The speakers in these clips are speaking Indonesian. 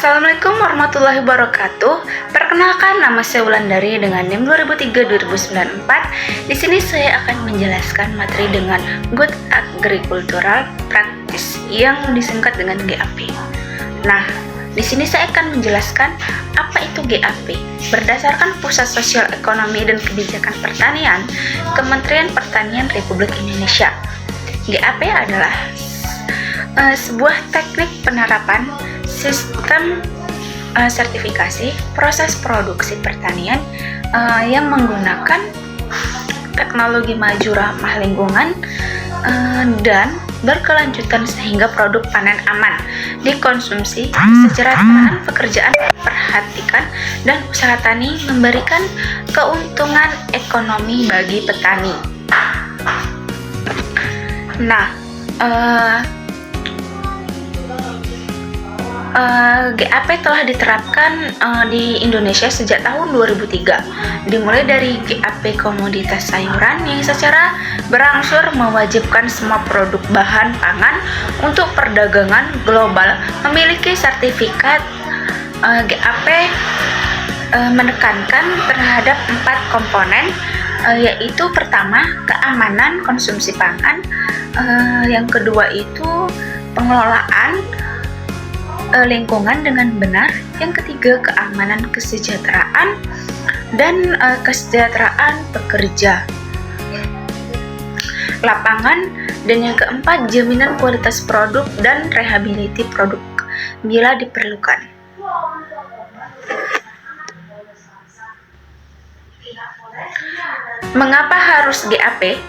Assalamualaikum warahmatullahi wabarakatuh. Perkenalkan, nama saya Wulandari dengan NIM 2003-2094. Di sini saya akan menjelaskan materi dengan Good Agricultural Practice yang disingkat dengan GAP. Nah, di sini saya akan menjelaskan apa itu GAP. Berdasarkan Pusat Sosial Ekonomi dan Kebijakan Pertanian, Kementerian Pertanian Republik Indonesia, GAP adalah sebuah teknik penerapan sistem sertifikasi proses produksi pertanian yang menggunakan teknologi maju ramah lingkungan dan berkelanjutan sehingga produk panen aman dikonsumsi, kesejahteraan pekerjaan diperhatikan, dan usaha tani memberikan keuntungan ekonomi bagi petani. Nah, GAP telah diterapkan di Indonesia sejak tahun 2003, dimulai dari GAP komoditas sayuran yang secara berangsur mewajibkan semua produk bahan pangan untuk perdagangan global memiliki sertifikat. GAP menekankan terhadap 4 komponen, yaitu pertama, keamanan konsumsi pangan, yang kedua itu pengelolaan lingkungan dengan benar, yang ketiga keamanan kesejahteraan dan kesejahteraan pekerja lapangan, dan yang keempat jaminan kualitas produk dan rehabilitasi produk bila diperlukan. Mengapa harus GAP?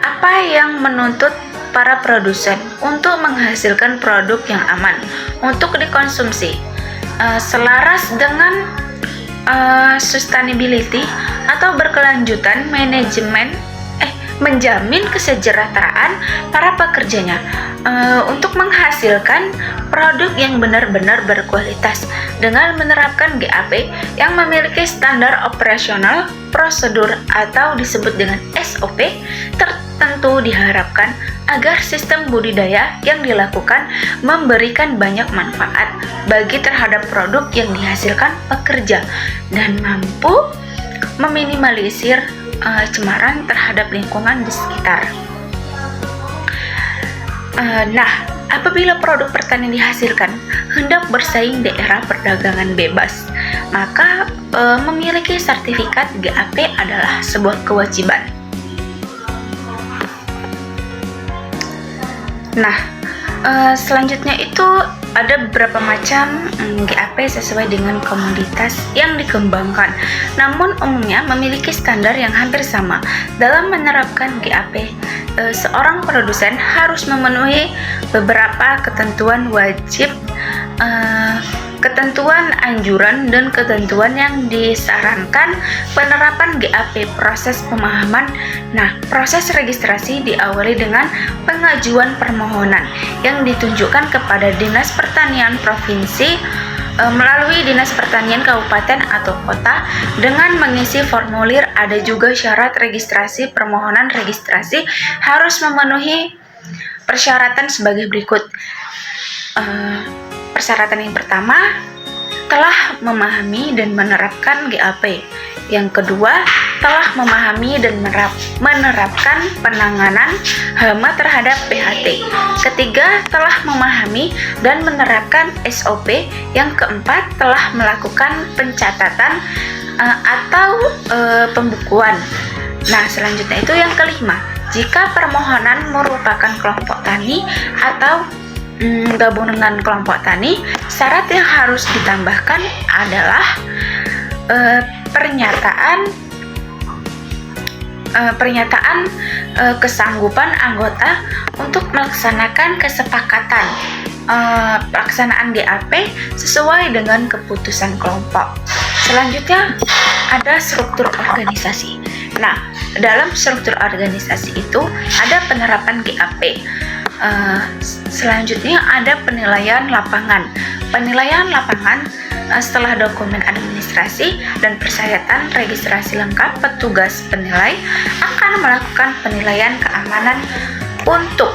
Apa yang menuntut para produsen untuk menghasilkan produk yang aman untuk dikonsumsi, selaras dengan sustainability atau berkelanjutan menjamin kesejahteraan para pekerjanya untuk menghasilkan produk yang benar-benar berkualitas dengan menerapkan GAP yang memiliki standar operasional prosedur atau disebut dengan SOP tertentu. Diharapkan agar sistem budidaya yang dilakukan memberikan banyak manfaat bagi terhadap produk yang dihasilkan pekerja dan mampu meminimalisir cemaran terhadap lingkungan di sekitar. Nah, apabila produk pertanian dihasilkan hendak bersaing di era perdagangan bebas, maka memiliki sertifikat GAP adalah sebuah kewajiban. Nah, selanjutnya itu ada beberapa macam GAP sesuai dengan komoditas yang dikembangkan, namun umumnya memiliki standar yang hampir sama. Dalam menerapkan GAP, seorang produsen harus memenuhi beberapa ketentuan wajib, ketentuan anjuran, dan ketentuan yang disarankan. Penerapan GAP proses pemahaman. Nah, proses registrasi diawali dengan pengajuan permohonan yang ditunjukkan kepada Dinas Pertanian Provinsi melalui Dinas Pertanian Kabupaten atau Kota dengan mengisi formulir. Ada juga syarat registrasi. Permohonan registrasi harus memenuhi persyaratan sebagai berikut. Persyaratan yang pertama, telah memahami dan menerapkan GAP. Yang kedua, telah memahami dan menerapkan penanganan hama terhadap PHT. Ketiga, telah memahami dan menerapkan SOP. Yang keempat, telah melakukan pencatatan atau pembukuan. Nah, selanjutnya itu yang kelima, jika permohonan merupakan kelompok tani atau gabung dengan kelompok tani, syarat yang harus ditambahkan adalah pernyataan kesanggupan anggota untuk melaksanakan kesepakatan pelaksanaan GAP sesuai dengan keputusan kelompok. Selanjutnya ada struktur organisasi. Nah, dalam struktur organisasi itu ada penerapan GAP. Selanjutnya ada penilaian lapangan. Penilaian lapangan setelah dokumen administrasi dan persyaratan registrasi lengkap, petugas penilai akan melakukan penilaian keamanan untuk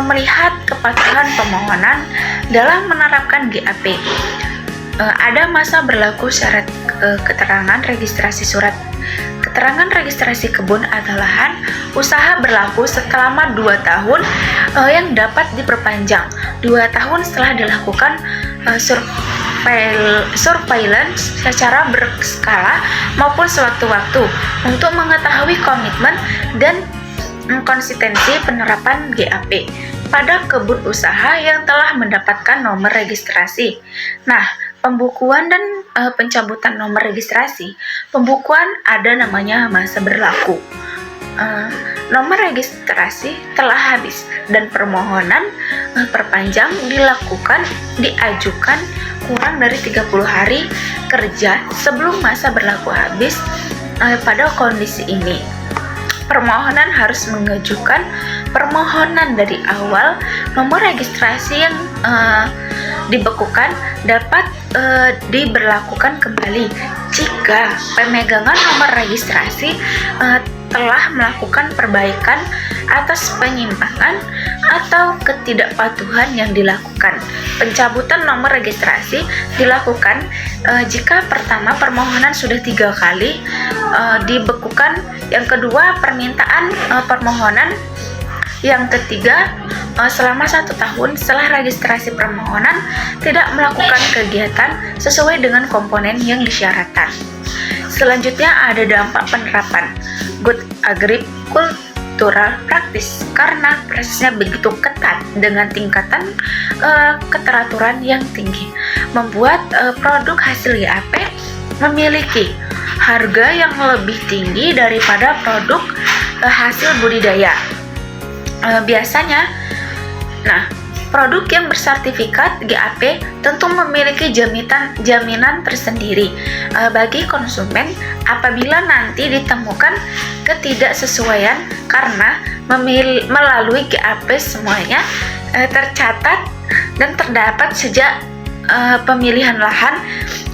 melihat kepatuhan pemohonan dalam menerapkan GAP. Ada masa berlaku syarat keterangan registrasi surat keterangan registrasi kebun atau lahan usaha berlaku selama 2 tahun yang dapat diperpanjang 2 tahun setelah dilakukan surveillance secara berskala maupun sewaktu-waktu untuk mengetahui komitmen dan konsistensi penerapan GAP pada kebun usaha yang telah mendapatkan nomor registrasi. Nah, pembukuan dan pencabutan nomor registrasi. Pembukuan ada namanya masa berlaku. Nomor registrasi telah habis dan permohonan perpanjang diajukan kurang dari 30 hari kerja sebelum masa berlaku habis. Pada kondisi ini, permohonan harus mengajukan permohonan dari awal. Nomor registrasi yang dibekukan dapat diberlakukan kembali jika pemegangan nomor registrasi telah melakukan perbaikan atas penyimpangan atau ketidakpatuhan yang dilakukan. Pencabutan nomor registrasi dilakukan jika pertama permohonan sudah 3 kali dibekukan, yang kedua permintaan permohonan, yang ketiga selama 1 tahun setelah registrasi permohonan tidak melakukan kegiatan sesuai dengan komponen yang disyaratkan. Selanjutnya ada dampak penerapan Good Agricultural Practice. Karena prosesnya begitu ketat dengan tingkatan keteraturan yang tinggi, membuat produk hasil GAP memiliki harga yang lebih tinggi daripada produk hasil budidaya. Biasanya, produk yang bersertifikat GAP tentu memiliki jaminan tersendiri bagi konsumen apabila nanti ditemukan ketidaksesuaian, karena melalui GAP semuanya tercatat dan terdapat sejak pemilihan lahan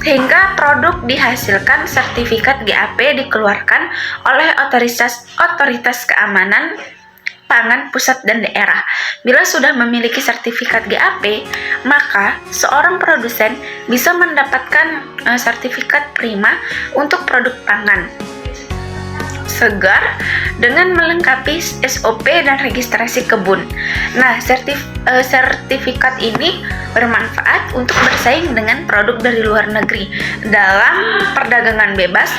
hingga produk dihasilkan. Sertifikat GAP dikeluarkan oleh otoritas keamanan pangan pusat dan daerah. Bila sudah memiliki sertifikat GAP, maka seorang produsen bisa mendapatkan sertifikat prima untuk produk pangan segar dengan melengkapi SOP dan registrasi kebun. Nah, sertifikat ini bermanfaat untuk bersaing dengan produk dari luar negeri. Dalam perdagangan bebas,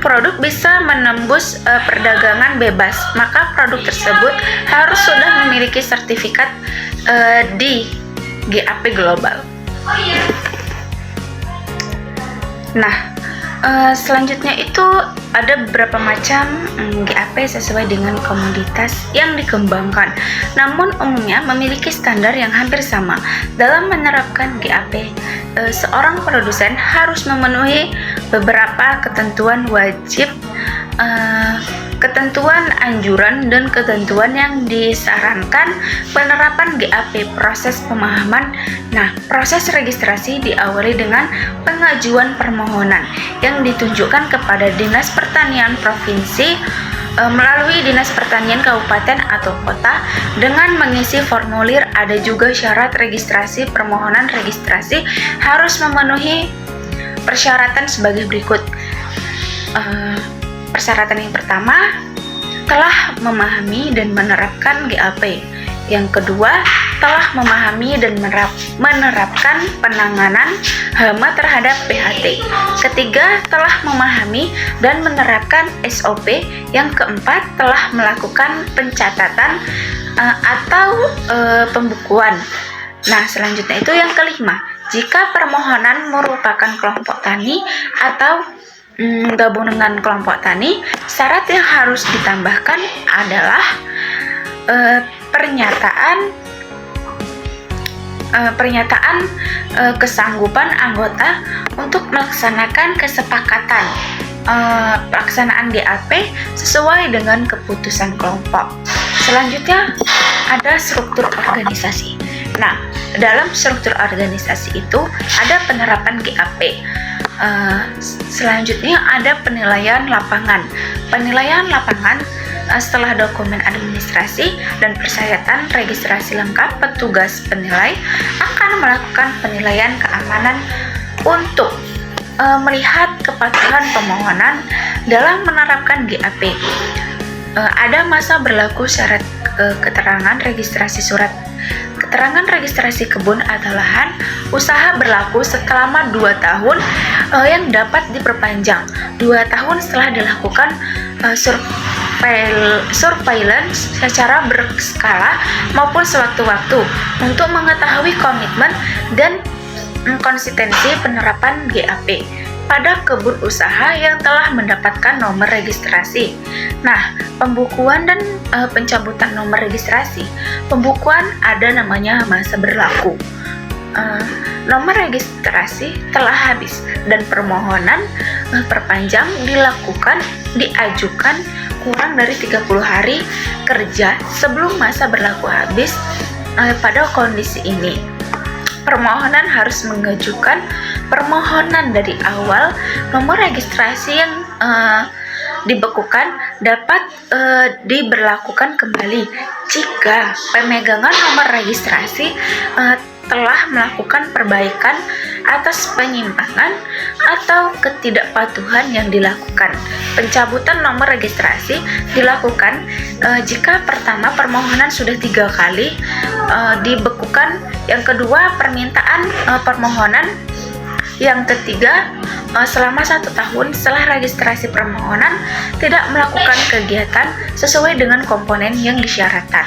produk bisa menembus perdagangan bebas, maka produk tersebut harus sudah memiliki sertifikat di GAP global. Nah, selanjutnya itu ada beberapa macam GAP sesuai dengan komoditas yang dikembangkan, namun umumnya memiliki standar yang hampir sama. Dalam menerapkan GAP, seorang produsen harus memenuhi beberapa ketentuan wajib, ketentuan anjuran, dan ketentuan yang disarankan. Penerapan GAP, proses pemahaman. Nah, proses registrasi diawali dengan pengajuan permohonan yang ditunjukkan kepada Dinas Pertanian Provinsi melalui Dinas Pertanian Kabupaten atau Kota dengan mengisi formulir. Ada juga syarat registrasi. Permohonan registrasi harus memenuhi persyaratan sebagai berikut. Persyaratan yang pertama, telah memahami dan menerapkan GAP. Yang kedua, telah memahami dan menerapkan penanganan hama terhadap PHT. Ketiga, telah memahami dan menerapkan SOP. Yang keempat, telah melakukan pencatatan atau pembukuan. Nah, selanjutnya itu yang kelima, jika permohonan merupakan kelompok tani atau gabung dengan kelompok tani, syarat yang harus ditambahkan adalah pernyataan pernyataan kesanggupan anggota untuk melaksanakan kesepakatan pelaksanaan GAP sesuai dengan keputusan kelompok. Selanjutnya ada struktur organisasi. Nah, dalam struktur organisasi itu ada penerapan GAP. Selanjutnya ada penilaian lapangan. Penilaian lapangan setelah dokumen administrasi dan persyaratan registrasi lengkap, petugas penilai akan melakukan penilaian keamanan untuk melihat kepatuhan pemohonan dalam menerapkan GAP. Ada masa berlaku syarat keterangan registrasi surat keterangan registrasi kebun atau lahan usaha berlaku selama 2 tahun yang dapat diperpanjang 2 tahun setelah dilakukan surveillance secara berskala maupun sewaktu-waktu untuk mengetahui komitmen dan konsistensi penerapan GAP pada kebun usaha yang telah mendapatkan nomor registrasi. Nah, pembukuan dan pencabutan nomor registrasi. Pembukuan ada namanya masa berlaku. Nomor registrasi telah habis dan permohonan perpanjang diajukan kurang dari 30 hari kerja sebelum masa berlaku habis. Pada kondisi ini, permohonan harus mengajukan permohonan dari awal. Nomor registrasi yang dibekukan dapat diberlakukan kembali jika pemegangan nomor registrasi telah melakukan perbaikan atas penyimpangan atau ketidakpatuhan yang dilakukan. Pencabutan nomor registrasi dilakukan jika pertama permohonan sudah 3 kali dibekukan, yang kedua permintaan permohonan, yang ketiga selama 1 tahun setelah registrasi permohonan tidak melakukan kegiatan sesuai dengan komponen yang disyaratkan.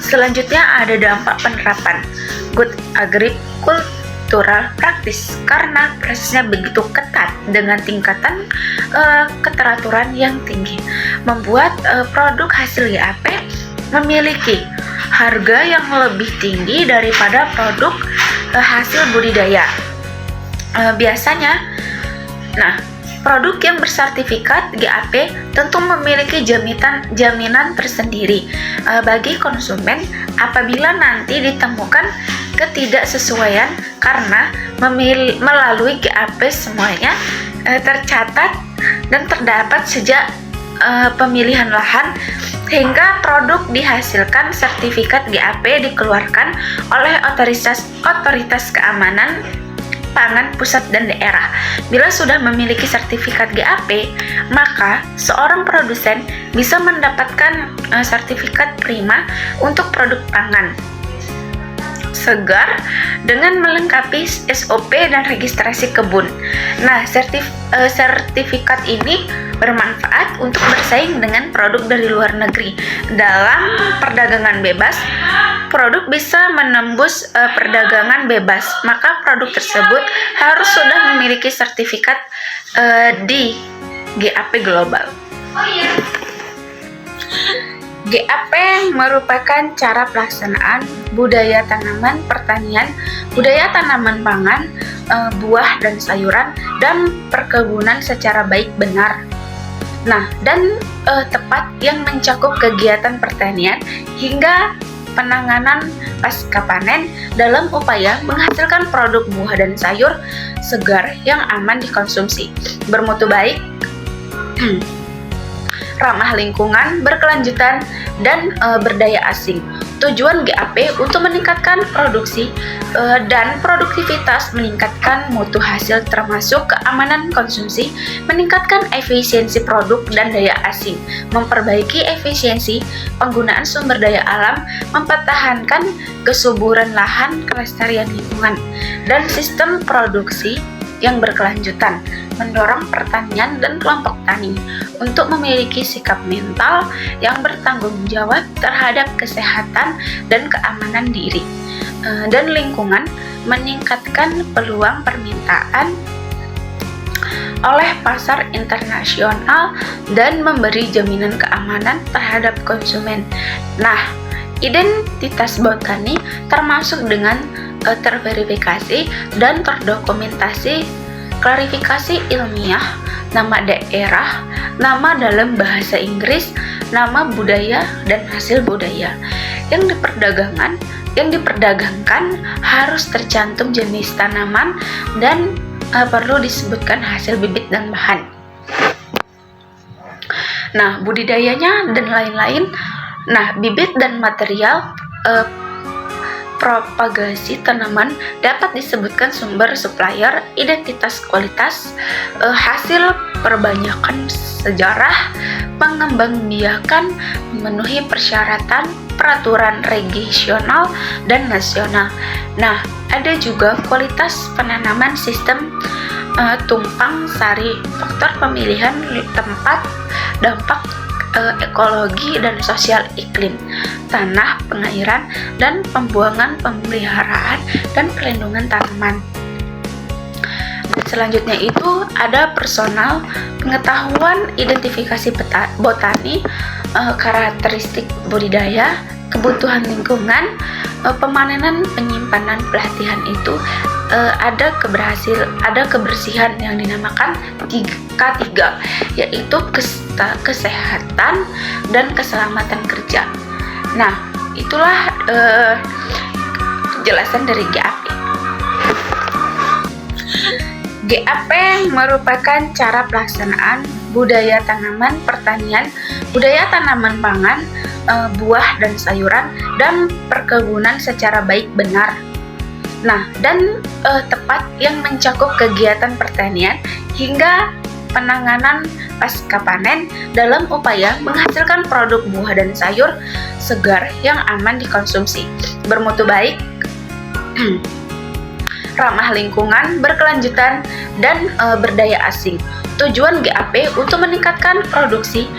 Selanjutnya ada dampak penerapan Good Agricultural Practice karena prosesnya begitu ketat dengan tingkatan keteraturan yang tinggi, membuat produk hasil GAP memiliki harga yang lebih tinggi daripada produk hasil budidaya. Biasanya, produk yang bersertifikat GAP tentu memiliki jaminan tersendiri bagi konsumen apabila nanti ditemukan ketidaksesuaian karena melalui GAP semuanya tercatat dan terdapat sejak pemilihan lahan hingga produk dihasilkan. Sertifikat GAP dikeluarkan oleh otoritas keamanan pangan pusat dan daerah. Bila sudah memiliki sertifikat GAP, maka seorang produsen bisa mendapatkan sertifikat prima untuk produk pangan segar dengan melengkapi SOP dan registrasi kebun. Nah, sertifikat ini bermanfaat untuk bersaing dengan produk dari luar negeri. Dalam perdagangan bebas, produk bisa menembus perdagangan bebas, maka produk tersebut harus sudah memiliki sertifikat di GAP global. GAP merupakan cara pelaksanaan budaya tanaman pertanian, budaya tanaman pangan, buah dan sayuran, dan perkebunan secara baik benar. Dan tepat yang mencakup kegiatan pertanian hingga penanganan pasca panen dalam upaya menghasilkan produk buah dan sayur segar yang aman dikonsumsi, bermutu baik, ramah lingkungan, berkelanjutan, dan berdaya asing. Tujuan GAP untuk meningkatkan produksi dan produktivitas, meningkatkan mutu hasil termasuk keamanan konsumsi, meningkatkan efisiensi produk dan daya asing, memperbaiki efisiensi penggunaan sumber daya alam, mempertahankan kesuburan lahan, kelestarian lingkungan, dan sistem produksi yang berkelanjutan, mendorong pertanian dan kelompok tani untuk memiliki sikap mental yang bertanggung jawab terhadap kesehatan dan keamanan diri dan lingkungan, meningkatkan peluang permintaan oleh pasar internasional, dan memberi jaminan keamanan terhadap konsumen. Identitas botani termasuk dengan terverifikasi dan terdokumentasi, klarifikasi ilmiah, nama daerah, nama dalam bahasa Inggris, nama budaya, dan hasil budaya. Yang diperdagangkan harus tercantum jenis tanaman dan perlu disebutkan hasil bibit dan bahan. Nah, budidayanya dan lain-lain. Nah, bibit dan material propagasi tanaman dapat disebutkan sumber, supplier, identitas, kualitas, hasil perbanyakan, sejarah, pengembangbiakan, memenuhi persyaratan, peraturan regional dan nasional. Nah, ada juga kualitas penanaman, sistem tumpang sari, faktor pemilihan tempat, dampak ekologi dan sosial iklim, tanah, pengairan, dan pembuangan, pemeliharaan, dan perlindungan tanaman. Dan selanjutnya itu ada personal, pengetahuan, identifikasi botani, karakteristik budidaya, kebutuhan lingkungan, pemanenan, penyimpanan, pelatihan itu ada kebersihan yang dinamakan K3, yaitu kesehatan dan keselamatan kerja. Nah, itulah penjelasan dari GAP. GAP merupakan cara pelaksanaan budaya tanaman pertanian, budaya tanaman pangan, buah dan sayuran, dan perkebunan secara baik benar. Nah, dan tepat yang mencakup kegiatan pertanian hingga penanganan pasca panen dalam upaya menghasilkan produk buah dan sayur segar yang aman dikonsumsi, bermutu baik, ramah lingkungan, berkelanjutan, dan berdaya asing. Tujuan GAP untuk meningkatkan produksi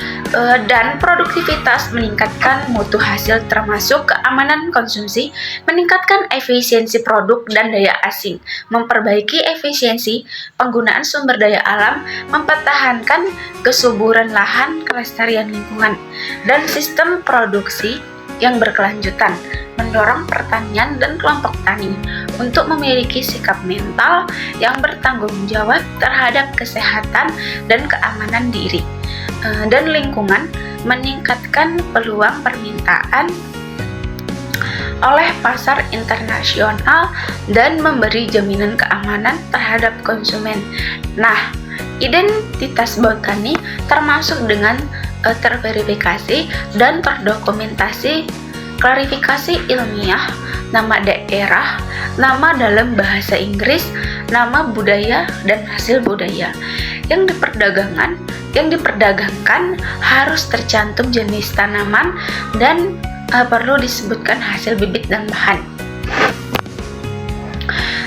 dan produktivitas, meningkatkan mutu hasil termasuk keamanan konsumsi, meningkatkan efisiensi produk dan daya asing, memperbaiki efisiensi penggunaan sumber daya alam, mempertahankan kesuburan lahan, kelestarian lingkungan, dan sistem produksi yang berkelanjutan, mendorong pertanian dan kelompok tani untuk memiliki sikap mental yang bertanggung jawab terhadap kesehatan dan keamanan diri dan lingkungan, meningkatkan peluang permintaan oleh pasar internasional, dan memberi jaminan keamanan terhadap konsumen. Nah, identitas botani termasuk dengan terverifikasi dan terdokumentasi, klarifikasi ilmiah, nama daerah, nama dalam bahasa Inggris, nama budaya, dan hasil budaya. Yang diperdagangkan harus tercantum jenis tanaman dan perlu disebutkan hasil bibit dan bahan.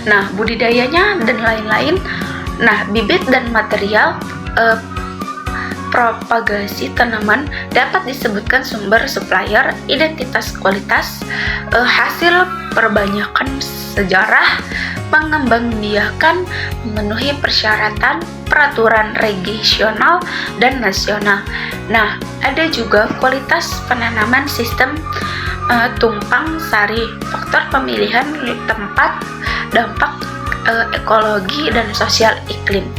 Nah, budidayanya dan lain-lain. Nah, bibit dan material propagasi tanaman dapat disebutkan sumber, supplier, identitas, kualitas, hasil perbanyakan, sejarah, pengembangbiakan, memenuhi persyaratan, peraturan regional dan nasional. Nah, ada juga kualitas penanaman, sistem tumpang sari, faktor pemilihan tempat, dampak ekologi dan sosial iklim,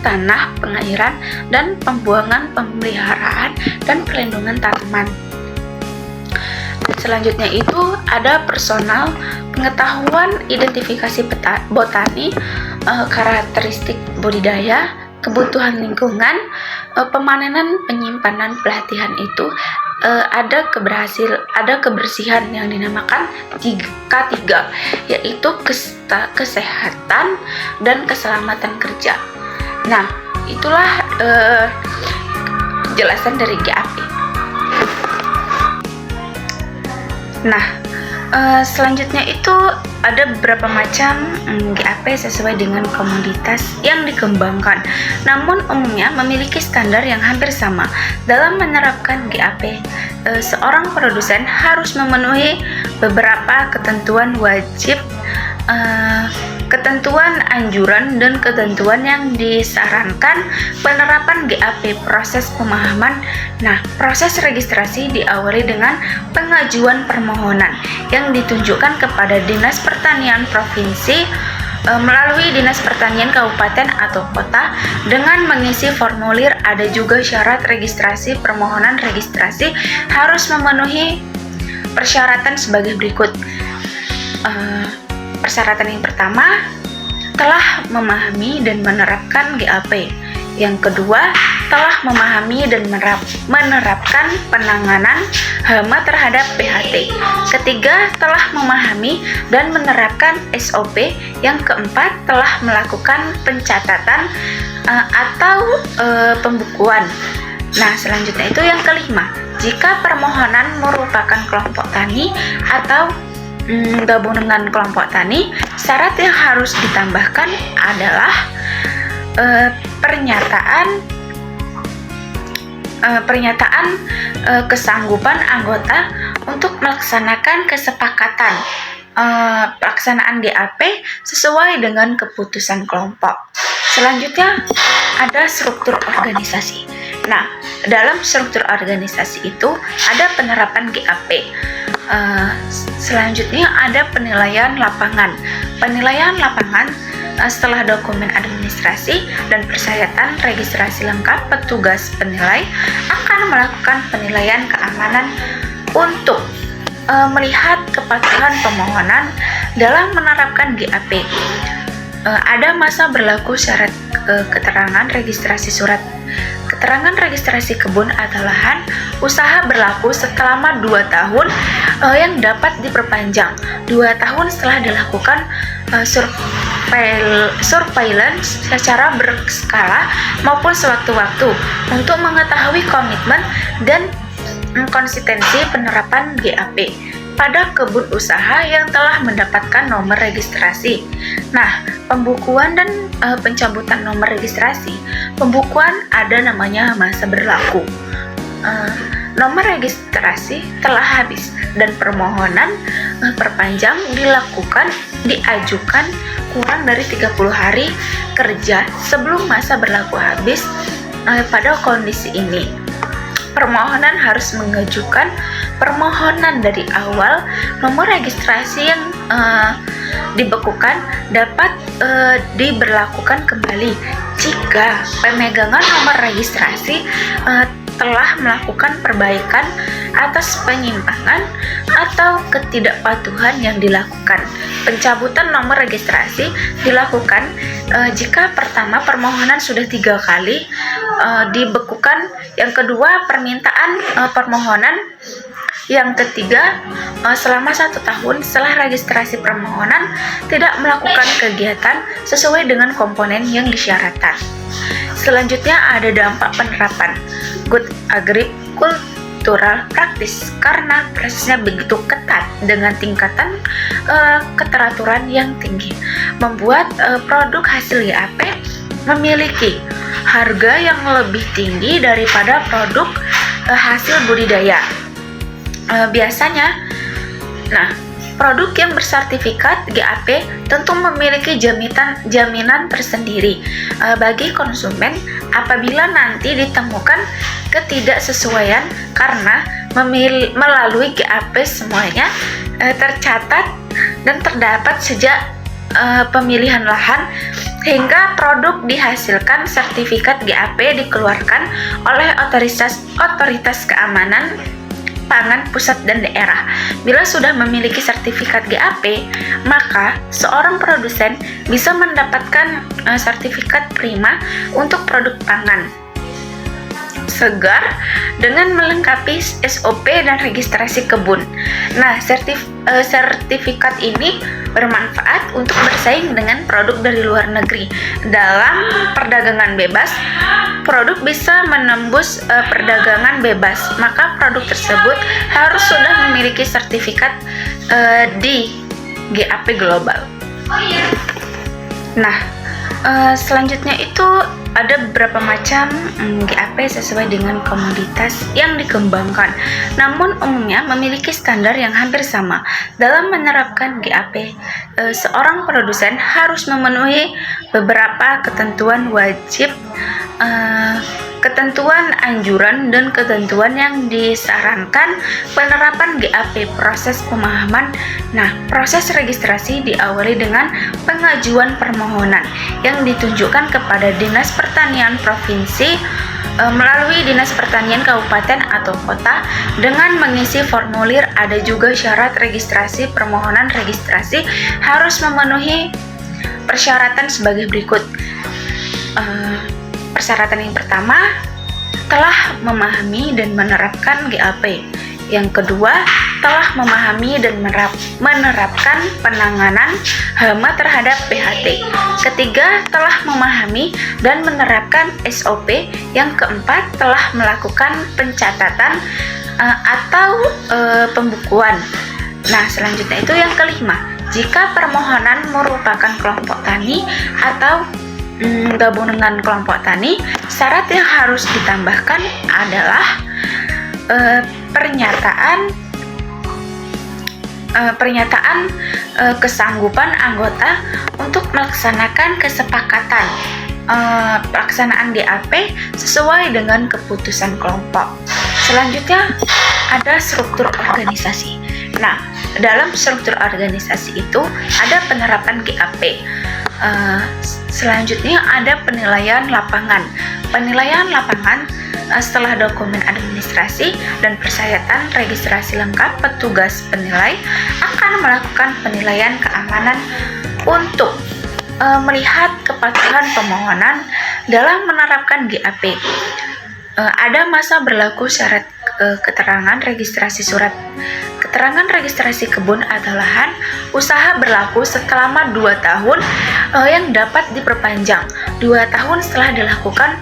tanah, pengairan, dan pembuangan, pemeliharaan, dan perlindungan tanaman. Selanjutnya itu ada personal, pengetahuan, identifikasi botani, karakteristik budidaya, kebutuhan lingkungan, pemanenan, penyimpanan, pelatihan itu ada kebersihan yang dinamakan K3, yaitu kesehatan dan keselamatan kerja. Nah, itulah penjelasan dari GAP. Nah, selanjutnya itu ada beberapa macam GAP sesuai dengan komoditas yang dikembangkan, namun umumnya memiliki standar yang hampir sama. Dalam menerapkan GAP, seorang produsen harus memenuhi beberapa ketentuan wajib ketentuan anjuran dan ketentuan yang disarankan penerapan GAP proses pemahaman. Nah, proses registrasi diawali dengan pengajuan permohonan yang ditunjukkan kepada Dinas Pertanian Provinsi melalui Dinas Pertanian Kabupaten atau Kota dengan mengisi formulir. Ada juga syarat registrasi. Permohonan registrasi harus memenuhi persyaratan sebagai berikut. Persyaratan yang pertama, telah memahami dan menerapkan GAP. Yang kedua, telah memahami dan menerapkan penanganan hama terhadap PHT. Ketiga, telah memahami dan menerapkan SOP. Yang keempat, telah melakukan pencatatan atau pembukuan. Nah, selanjutnya itu yang kelima, jika permohonan merupakan kelompok tani atau gabung dengan kelompok tani, syarat yang harus ditambahkan adalah pernyataan kesanggupan anggota untuk melaksanakan kesepakatan pelaksanaan GAP sesuai dengan keputusan kelompok. Selanjutnya ada struktur organisasi. Nah, dalam struktur organisasi itu ada penerapan GAP. Selanjutnya ada penilaian lapangan. Penilaian lapangan setelah dokumen administrasi dan persyaratan registrasi lengkap, petugas penilai akan melakukan penilaian keamanan untuk melihat kepatuhan pemohonan dalam menerapkan GAP. Ada masa berlaku syarat keterangan registrasi surat keterangan registrasi kebun atau lahan usaha berlaku selama 2 tahun yang dapat diperpanjang 2 tahun setelah dilakukan surveillance secara berskala maupun sewaktu-waktu untuk mengetahui komitmen dan konsistensi penerapan GAP pada kebun usaha yang telah mendapatkan nomor registrasi. Nah, pembukuan dan pencabutan nomor registrasi. Pembukuan ada namanya masa berlaku. Nomor registrasi telah habis dan permohonan perpanjang diajukan kurang dari 30 hari kerja sebelum masa berlaku habis. Pada kondisi ini, permohonan harus mengajukan permohonan dari awal. Nomor registrasi yang dibekukan dapat diberlakukan kembali jika pemegangan nomor registrasi telah melakukan perbaikan atas penyimpangan atau ketidakpatuhan yang dilakukan. Pencabutan nomor registrasi dilakukan jika pertama permohonan sudah 3 kali dibekukan, yang kedua permintaan permohonan, yang ketiga selama 1 tahun setelah registrasi permohonan tidak melakukan kegiatan sesuai dengan komponen yang disyaratkan. Selanjutnya ada dampak penerapan Good Agricultural Practice karena prosesnya begitu ketat dengan tingkatan keteraturan yang tinggi, membuat produk hasil GAP memiliki harga yang lebih tinggi daripada produk hasil budidaya. Biasanya, produk yang bersertifikat GAP tentu memiliki jaminan tersendiri bagi konsumen apabila nanti ditemukan ketidaksesuaian karena melalui GAP semuanya tercatat dan terdapat sejak pemilihan lahan hingga produk dihasilkan. Sertifikat GAP dikeluarkan oleh otoritas keamanan pangan pusat dan daerah. Bila sudah memiliki sertifikat GAP, maka seorang produsen bisa mendapatkan sertifikat prima untuk produk pangan segar dengan melengkapi SOP dan registrasi kebun. Nah, sertifikat ini bermanfaat untuk bersaing dengan produk dari luar negeri. Dalam perdagangan bebas, produk bisa menembus perdagangan bebas, maka produk tersebut harus sudah memiliki sertifikat di GAP global. Nah, Selanjutnya itu ada beberapa macam GAP sesuai dengan komoditas yang dikembangkan, namun umumnya memiliki standar yang hampir sama. Dalam menerapkan GAP, seorang produsen harus memenuhi beberapa ketentuan wajib, ketentuan anjuran, dan ketentuan yang disarankan. Penerapan GAP, proses pemahaman. Nah, proses registrasi diawali dengan pengajuan permohonan yang ditunjukkan kepada Dinas Pertanian Provinsi melalui Dinas Pertanian Kabupaten atau Kota dengan mengisi formulir. Ada juga syarat registrasi. Permohonan registrasi harus memenuhi persyaratan sebagai berikut. Persyaratan yang pertama, telah memahami dan menerapkan GAP. Yang kedua, telah memahami dan menerapkan penanganan hama terhadap PHT. Ketiga, telah memahami dan menerapkan SOP. Yang keempat, telah melakukan pencatatan atau pembukuan. Nah, selanjutnya itu yang kelima, jika permohonan merupakan kelompok tani atau gabung dengan kelompok tani, syarat yang harus ditambahkan adalah pernyataan kesanggupan anggota untuk melaksanakan kesepakatan pelaksanaan GAP sesuai dengan keputusan kelompok. Selanjutnya ada struktur organisasi. Nah, dalam struktur organisasi itu ada penerapan GAP. Selanjutnya ada penilaian lapangan. Penilaian lapangan setelah dokumen administrasi dan persyaratan registrasi lengkap, petugas penilai akan melakukan penilaian keamanan untuk melihat kepatuhan pemohonan dalam menerapkan GAP. Ada masa berlaku syarat keterangan registrasi surat keterangan registrasi kebun atau lahan usaha berlaku selama 2 tahun yang dapat diperpanjang 2 tahun setelah dilakukan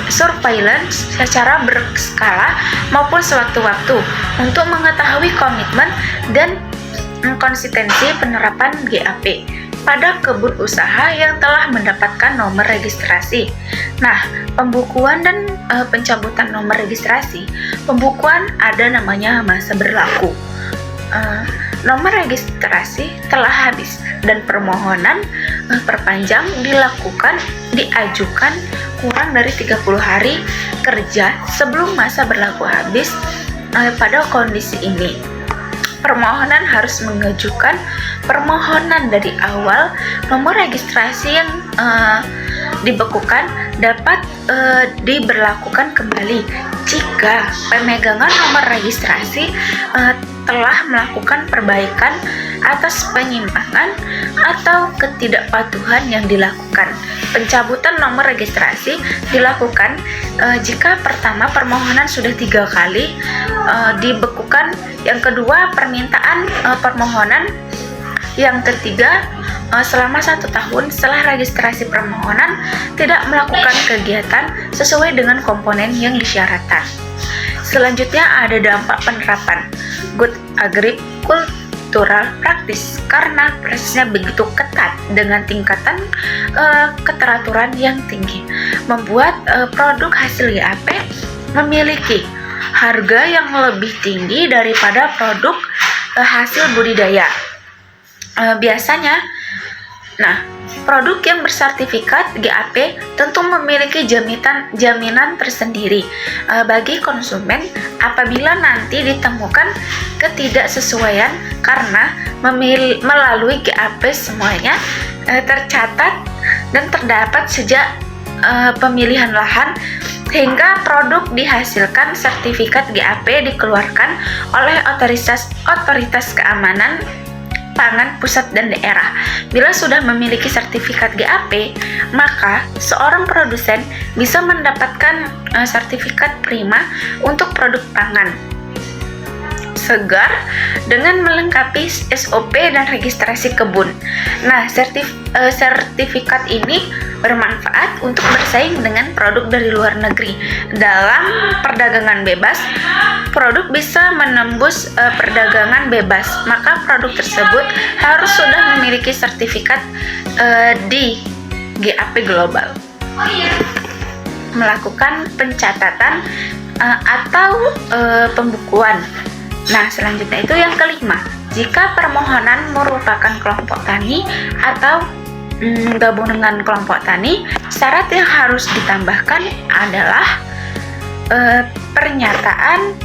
surveillance secara berskala maupun sewaktu-waktu untuk mengetahui komitmen dan konsistensi penerapan GAP pada kebun usaha yang telah mendapatkan nomor registrasi. Nah, pembukuan dan pencabutan nomor registrasi. Pembukuan ada namanya masa berlaku. Nomor registrasi telah habis dan permohonan perpanjang diajukan kurang dari 30 hari kerja sebelum masa berlaku habis. Pada kondisi ini, permohonan harus mengajukan permohonan dari awal. Nomor registrasi yang dibekukan dapat diberlakukan kembali jika pemegangan nomor registrasi telah melakukan perbaikan atas penyimpangan atau ketidakpatuhan yang dilakukan. Pencabutan nomor registrasi dilakukan jika pertama permohonan sudah 3 kali dibekukan, yang kedua permintaan permohonan, yang ketiga selama 1 tahun setelah registrasi permohonan tidak melakukan kegiatan sesuai dengan komponen yang disyaratkan. Selanjutnya ada dampak penerapan Good Agricultural Practice. Karena prosesnya begitu ketat dengan tingkatan keteraturan yang tinggi, membuat produk hasil GAP memiliki harga yang lebih tinggi daripada produk hasil budidaya. Biasanya, produk yang bersertifikat GAP tentu memiliki jaminan tersendiri bagi konsumen apabila nanti ditemukan ketidaksesuaian, karena melalui GAP semuanya tercatat dan terdapat sejak pemilihan lahan hingga produk dihasilkan. Sertifikat GAP dikeluarkan oleh otoritas keamanan pangan pusat dan daerah. Bila sudah memiliki sertifikat GAP, maka seorang produsen bisa mendapatkan sertifikat prima untuk produk pangan. segar dengan melengkapi SOP dan registrasi kebun. Nah, sertifikat ini bermanfaat untuk bersaing dengan produk dari luar negeri. Dalam perdagangan bebas, produk bisa menembus perdagangan bebas, maka produk tersebut harus sudah memiliki sertifikat di GAP Global. Melakukan pencatatan atau pembukuan. Nah, selanjutnya itu yang kelima, jika permohonan merupakan kelompok tani atau gabung dengan kelompok tani, syarat yang harus ditambahkan adalah pernyataan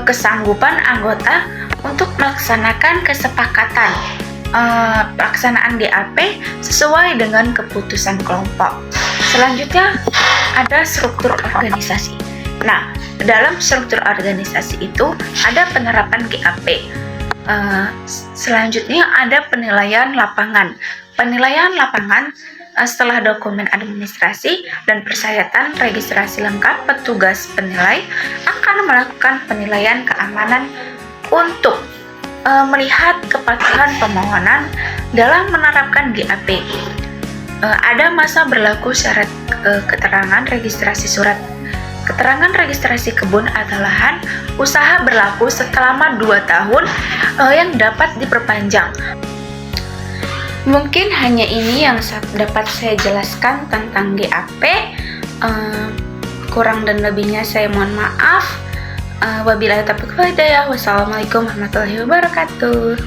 kesanggupan anggota untuk melaksanakan kesepakatan pelaksanaan GAP sesuai dengan keputusan kelompok. Selanjutnya ada struktur organisasi. Nah, dalam struktur organisasi itu ada penerapan GAP. Selanjutnya ada penilaian lapangan. Penilaian lapangan setelah dokumen administrasi dan persyaratan registrasi lengkap, petugas penilai akan melakukan penilaian keamanan untuk melihat kepatuhan pemohonan dalam menerapkan GAP. Ada masa berlaku syarat keterangan registrasi surat. Keterangan registrasi kebun atau lahan usaha berlaku selama 2 tahun yang dapat diperpanjang. Mungkin hanya ini yang dapat saya jelaskan tentang GAP. Kurang dan lebihnya saya mohon maaf. Wabillahi taufiq wal hidayah. Wassalamualaikum warahmatullahi wabarakatuh.